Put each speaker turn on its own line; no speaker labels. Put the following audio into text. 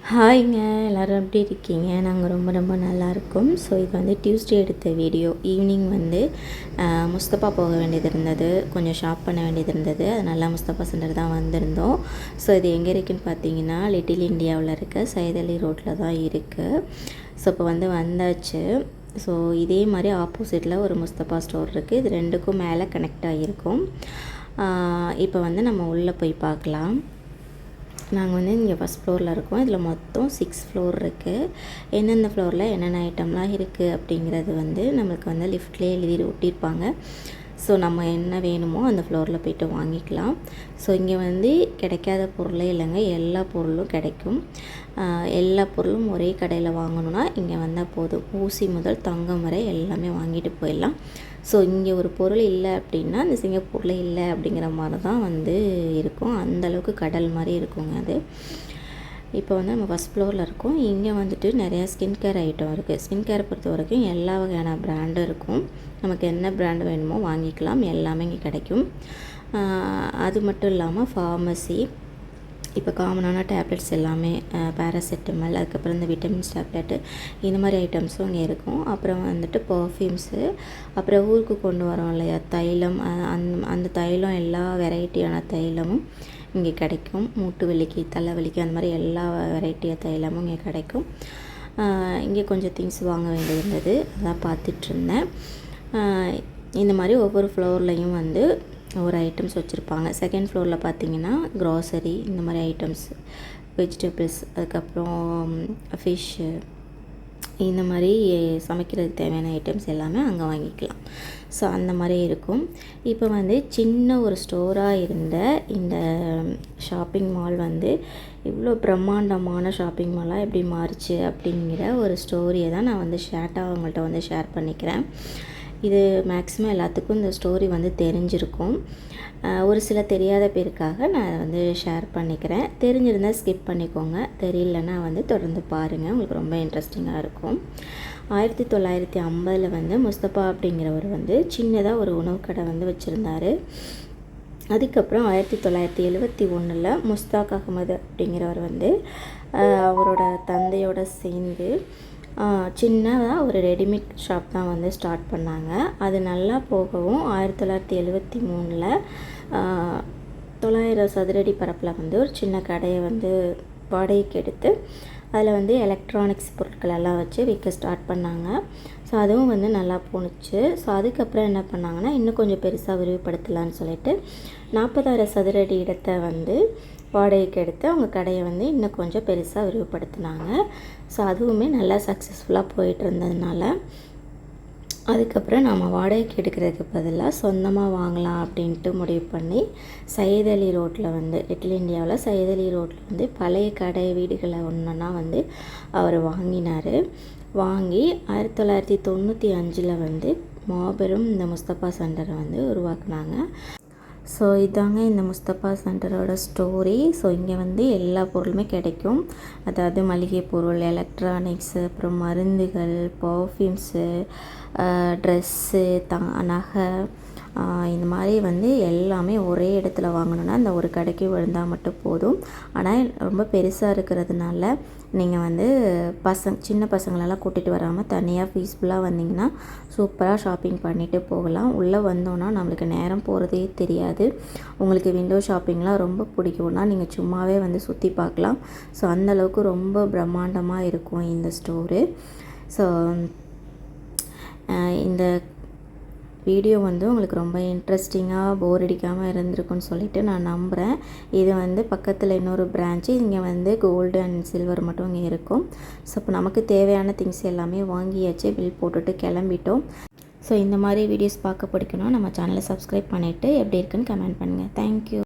ஹாய்ங்க, எல்லோரும் எப்படி இருக்கீங்க? நாங்கள் ரொம்ப நல்லாயிருக்கோம். ஸோ இது வந்து டியூஸ்டே எடுத்த வீடியோ. ஈவினிங் வந்து முஸ்தபா போக வேண்டியது இருந்தது, கொஞ்சம் ஷாப் பண்ண வேண்டியது இருந்தது. அதனால் முஸ்தபா சென்டர் தான் வந்திருந்தோம். ஸோ இது எங்கே இருக்குதுன்னு பார்த்தீங்கன்னா லிட்டில் இண்டியாவில் இருக்க சையத் அலி ரோட்டில் தான் இருக்குது. ஸோ இப்போ வந்தாச்சு. ஸோ இதே மாதிரி ஆப்போசிட்டில் ஒரு முஸ்தபா ஸ்டோர் இருக்குது. இது ரெண்டுக்கும் மேலே கனெக்ட் ஆகியிருக்கும். இப்போ வந்து நம்ம உள்ளே போய் பார்க்கலாம். நாங்கள் வந்து இங்கே ஃபஸ்ட் ஃப்ளோரில் இருக்கோம். இதில் மொத்தம் 6 ஃப்ளோர் இருக்குது. எந்தெந்த ஃப்ளோரில் என்னென்ன ஐட்டம்லாம் இருக்குது அப்படிங்கிறது வந்து நம்மளுக்கு வந்து லிஃப்ட்லேயே எழுதி ஒட்டியிருப்பாங்க. ஸோ நம்ம என்ன வேணுமோ அந்த ஃப்ளோரில் போய்ட்டு வாங்கிக்கலாம். ஸோ இங்கே வந்து கிடைக்காத பொருளே இல்லைங்க, எல்லா பொருளும் கிடைக்கும். எல்லா பொருளும் ஒரே கடையில் வாங்கணுன்னா இங்கே வந்தால் போதும். ஊசி முதல் தங்கம் வரை எல்லாமே வாங்கிட்டு போயிடலாம். ஸோ இங்கே ஒரு பொருள் இல்லை அப்படின்னா அந்த சிங்கப்பூரில் இல்லை அப்படிங்கிற மாதிரி தான் வந்து இருக்கும். அந்தளவுக்கு கடல் மாதிரி இருக்குங்க அது. இப்போ வந்து நம்ம ஃபஸ்ட் ஃப்ளோரில் இருக்கோம். இங்கே வந்துட்டு நிறையா ஸ்கின் கேர் ஐட்டம் இருக்குது. ஸ்கின் கேரை பொறுத்த வரைக்கும் எல்லா வகையான ப்ராண்டும் இருக்கும். நமக்கு என்ன ப்ராண்டு வேணுமோ வாங்கிக்கலாம், எல்லாமே இங்கே கிடைக்கும். அது மட்டும் இல்லாமல் ஃபார்மசி, இப்போ காமனான டேப்லெட்ஸ் எல்லாமே பேராசிட்டமல், அதுக்கப்புறம் இந்த விட்டமின்ஸ் டேப்லெட்டு, இந்த மாதிரி ஐட்டம்ஸும் இங்கே இருக்கும். அப்புறம் வந்துட்டு பர்ஃப்யூம்ஸு, அப்புறம் ஊருக்கு கொண்டு வரோம் இல்லையா தைலம், அந்த தைலம் எல்லா வெரைட்டியான தைலமும் இங்கே கிடைக்கும். மூட்டு வலிக்கு, தலைவலிக்கு, அந்த மாதிரி எல்லா வெரைட்டியாக தைலமும் இங்கே கிடைக்கும். இங்கே கொஞ்சம் திங்ஸ் வாங்க வேண்டியது இருந்தது, அதான் பார்த்துட்ருந்தேன். இந்த மாதிரி ஒவ்வொரு ஃப்ளோர்லேயும் வந்து ஒரு ஐட்டம்ஸ் வச்சுருப்பாங்க. செகண்ட் ஃப்ளோரில் பார்த்தீங்கன்னா க்ராசரி, இந்த மாதிரி ஐட்டம்ஸ், வெஜிடபிள்ஸ், அதுக்கப்புறம் ஃபிஷ்ஷு, இந்த மாதிரி சமைக்கிறதுக்கு தேவையான ஐட்டம்ஸ் எல்லாமே அங்கே வாங்கிக்கலாம். ஸோ அந்த மாதிரி இருக்கும். இப்போ வந்து சின்ன ஒரு ஸ்டோராக இருந்த இந்த ஷாப்பிங் மால் வந்து இவ்வளோ பிரம்மாண்டமான ஷாப்பிங் மாலாக எப்படி மாறுச்சு அப்படிங்கிற ஒரு ஸ்டோரியை தான் நான் வந்து அவங்கள்ட்ட வந்து ஷேர் பண்ணிக்கிறேன். இது மேக்ஸிமம் எல்லாத்துக்கும் இந்த ஸ்டோரி வந்து தெரிஞ்சிருக்கும். ஒரு சில தெரியாத பேருக்காக நான் வந்து ஷேர் பண்ணிக்கிறேன். தெரிஞ்சிருந்தால் ஸ்கிப் பண்ணிக்கோங்க, தெரியலன்னா வந்து தொடர்ந்து பாருங்கள், உங்களுக்கு ரொம்ப இன்ட்ரெஸ்டிங்காக இருக்கும். 1950 வந்து முஸ்தபா அப்படிங்கிறவர் வந்து சின்னதாக ஒரு உணவு கடை வந்து வச்சுருந்தார். அதுக்கப்புறம் 1971 முஸ்தாக் அகமது அப்படிங்கிறவர் வந்து அவரோட தந்தையோடு சேர்ந்து சின்னதாக ஒரு ரெடிமேட் ஷாப் தான் வந்து ஸ்டார்ட் பண்ணாங்க. அது நல்லா போகவும் 1973 900 சதுரடி பரப்பில் வந்து ஒரு சின்ன கடையை வந்து வாடகைக்கு எடுத்து அதில் வந்து எலக்ட்ரானிக்ஸ் பொருட்கள் எல்லாம் வச்சு விற்க ஸ்டார்ட் பண்ணாங்க. ஸோ அதுவும் வந்து நல்லா போணுச்சு. ஸோ அதுக்கப்புறம் என்ன பண்ணாங்கன்னா இன்னும் கொஞ்சம் பெருசாக விரிவுபடுத்தலான்னு சொல்லிட்டு 40,000 சதுரடி இடத்தை வந்து வாடகைக்கு எடுத்து அவங்க கடையை வந்து இன்னும் கொஞ்சம் பெருசாக விரிவுபடுத்தினாங்க. ஸோ அதுவுமே நல்லா சக்ஸஸ்ஃபுல்லாக போயிட்டு இருந்ததுனால அதுக்கப்புறம் நம்ம வாடகைக்கு எடுக்கிறதுக்கு பதிலாக சொந்தமாக வாங்கலாம் அப்படின்ட்டு முடிவு பண்ணி சையத் அலி ரோட்டில் வந்து லிட்டில் இண்டியாவில் சையத் அலி ரோட்டில் வந்து பழைய கடை வீடுகளை ஒன்றா வந்து அவர் வாங்கினார். வாங்கி 1995 வந்து மாபெரும் இந்த முஸ்தபா சென்டரை வந்து உருவாக்குனாங்க. ஸோ இதாங்க இந்த முஸ்தபா சென்டரோட ஸ்டோரி. ஸோ இங்கே வந்து எல்லா பொருளுமே கிடைக்கும். அதாவது மளிகை பொருள், எலக்ட்ரானிக்ஸு, அப்புறம் மருந்துகள், பர்ஃப்யூம்ஸு, ட்ரெஸ்ஸு, நகை, இந்த மாதிரி வந்து எல்லாமே ஒரே இடத்துல வாங்கணுன்னா அந்த ஒரு கடைக்கு விழுந்தால் மட்டும் போதும். ஆனால் ரொம்ப பெருசாக இருக்கிறதுனால நீங்கள் வந்து சின்ன பசங்களெல்லாம் கூட்டிகிட்டு வராமல் தனியாக பீஸ்ஃபுல்லாக வந்தீங்கன்னா சூப்பராக ஷாப்பிங் பண்ணிவிட்டு போகலாம். உள்ளே வந்தோன்னா நம்மளுக்கு நேரம் போகிறதே தெரியாது. உங்களுக்கு விண்டோ ஷாப்பிங்லாம் ரொம்ப பிடிக்கும்னா நீங்கள் சும்மாவே வந்து சுற்றி பார்க்கலாம். ஸோ அந்தளவுக்கு ரொம்ப பிரம்மாண்டமாக இருக்கும் இந்த ஸ்டோரு. ஸோ இந்த வீடியோ வந்து உங்களுக்கு ரொம்ப இன்ட்ரெஸ்டிங்காக போர் அடிக்காமல் இருந்திருக்குன்னு சொல்லிட்டு நான் நம்புகிறேன். இது வந்து பக்கத்தில் இன்னொரு பிரான்ச்சு, இங்கே வந்து கோல்டு அண்ட் சில்வர் மட்டும் இங்கே இருக்கும். ஸோ இப்போ நமக்கு தேவையான திங்ஸ் எல்லாமே வாங்கியாச்சு, பில் போட்டுட்டு கிளம்பிட்டோம். ஸோ இந்த மாதிரி வீடியோஸ் பார்க்க பிடிக்கணும் நம்ம சேனலை சப்ஸ்கிரைப் பண்ணிவிட்டு எப்படி இருக்குன்னு கமெண்ட் பண்ணுங்கள். தேங்க்யூ.